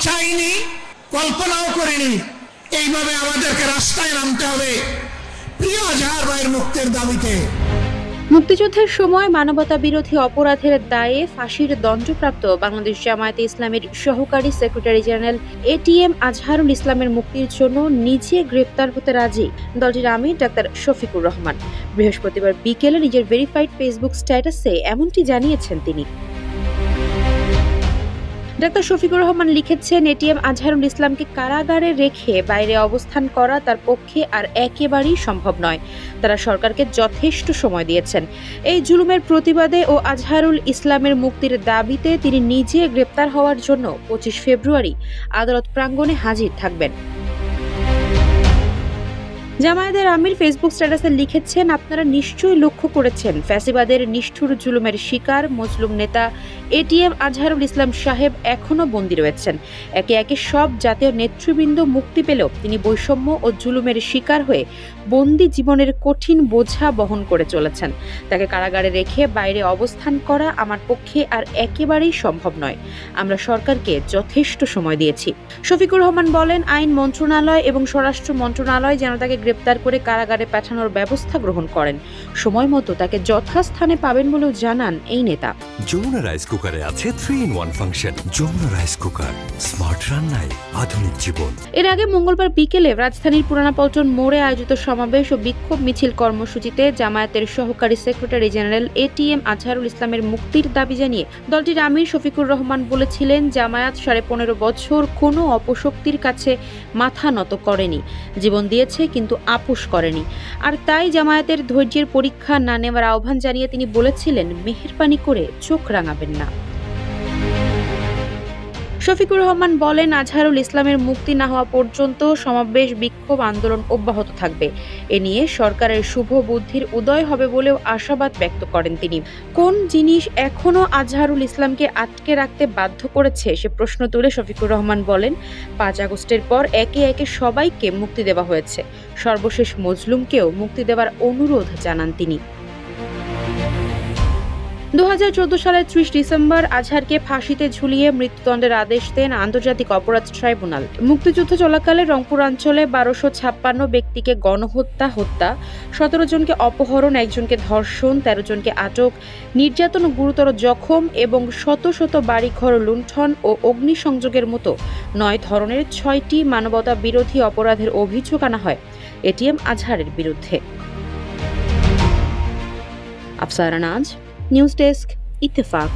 চাইনি, কল্পনাও করিনি এইভাবে আমাদেরকে রাস্তায় নামতে হবে প্রিয় আজহার ভাইয়ের মুক্তির দাবিতে। মুক্তিযুদ্ধের সময় মানবতা বিরোধী অপরাধের দায়ে ফাঁসির দণ্ডপ্রাপ্ত বাংলাদেশ জামায়াতে ইসলামীর সহকারী সেক্রেটারি জেনারেল এটিএম আজহারুল ইসলামের মুক্তির জন্য নিজে গ্রেপ্তার হতে রাজি দলটির আমির ডাক্তার শফিকুর রহমান। বৃহস্পতিবার বিকেলে নিজের ভেরিফাইড ফেসবুক স্ট্যাটাসে এমনটি জানিয়েছেন তিনি। ডাক্তার শফিকুর রহমান লিখেছেন, এটিএম আজহারুল ইসলামকে কারাগারে রেখে বাইরে অবস্থান করা তার পক্ষে আর একেবারেই সম্ভব নয়। তারা সরকারকে যথেষ্ট সময় দিয়েছেন। এই জুলুমের প্রতিবাদে ও আজহারুল ইসলামের মুক্তির দাবিতে তিনি নিজে গ্রেপ্তার হওয়ার জন্য 25 ফেব্রুয়ারি আদালত প্রাঙ্গণে হাজির থাকবেন। জামায়াতের আমির ফেসবুক স্ট্যাটাসে লিখেছেন, আপনারা নিশ্চয়ই লক্ষ্য করেছেন ফ্যাসিবাদের নিষ্ঠুর জুলুমের শিকার মজলুম নেতা এটিএম আজহারুল ইসলাম সাহেব এখনো বন্দী রয়েছেন। একে একে সব জাতীয় নেতৃবৃন্দ মুক্তি পেলেও তিনি বৈষম্য ও জুলুমের শিকার হয়ে বন্দী জীবনের কঠিন বোঝা বহন করে চলেছেন। তাকে কারাগারে রেখে বাইরে অবস্থান করা আমার পক্ষে আর একেবারেই সম্ভব নয়। আমরা সরকারকে যথেষ্ট সময় দিয়েছি। শফিকুর রহমান বলেন, আইন মন্ত্রণালয় এবং স্বরাষ্ট্র মন্ত্রণালয় যেন তাকে গ্রেপ্তার করে কারাগারে পাঠানোর ব্যবস্থা গ্রহণ করেন। সময় মতো তাকে যথাস্থানে পাবেন বলেও জানান এই নেতা। যমুনা রাইস কুকারে আছে 3-in-1 function. Jamuna rice cooker, smart রান্নায় আধুনিক জীবন। এর আগে মঙ্গলবার বিকেলে রাজধানীর পুরানা পল্টন মোড়ে আয়োজিত সমাবেশ ও বিক্ষোভ মিছিল কর্মসূচিতে জামায়াতের সহকারী সেক্রেটারি জেনারেল এটিএম আজহারুল ইসলামের মুক্তির দাবি জানিয়ে দলটির আমির শফিকুর রহমান বলেছিলেন, জামায়াত 15.5 বছর কোনো অপশক্তির কাছে মাথা নত করেনি, জীবন দিয়েছে কিন্তু আপোষ করেনি। আর তাই জামায়াতের ধৈর্যের পরীক্ষা না নেওয়ার আহ্বান জানিয়ে তিনি বলেছিলেন, মেহেরবানি করে চোখ রাঙাবেন না। শফিকুর রহমান বলেন, আজহারুল ইসলামের মুক্তি না হওয়া পর্যন্ত সমাবেশ বিক্ষোভ আন্দোলন অব্যাহত থাকবে। এ নিয়ে সরকারের শুভ বুদ্ধির উদয় হবে বলেও আশাবাদ ব্যক্ত করেন তিনি। কোন জিনিস এখনো আজহারুল ইসলামকে আটকে রাখতে বাধ্য করেছে সে প্রশ্ন তুলে শফিকুর রহমান বলেন, 5 আগস্টের পর একে একে সবাইকে মুক্তি দেওয়া হয়েছে। সর্বশেষ মজলুমকেও মুক্তি দেওয়ার অনুরোধ জানান তিনি। 2014 সালের 30 ডিসেম্বর আজহারকে ফাঁসিতে ঝুলিয়ে মৃত্যুদণ্ডের আদেশ দেন আন্তর্জাতিক অপরাধ ট্রাইব্যুনাল। মুক্তিযুদ্ধ চলাকালে রংপুর অঞ্চলে 1256 ব্যক্তিকে গণহত্যা, হত্যা, 17 জনকে অপহরণ, 1 জনকে ধর্ষণ, 13 জনকে আটক, নির্যাতন ও গুরুতর জখম এবং শত শত বাড়িঘর লুণ্ঠন ও অগ্নিসংযোগের মতো 9 ধরনের 6টি মানবতা বিরোধী অপরাধের অভিযোগ আনা হয় এটিএম আজহারের বিরুদ্ধে। আফসারা নাজ, নিউজ ডেস্ক, ইত্তেফাক।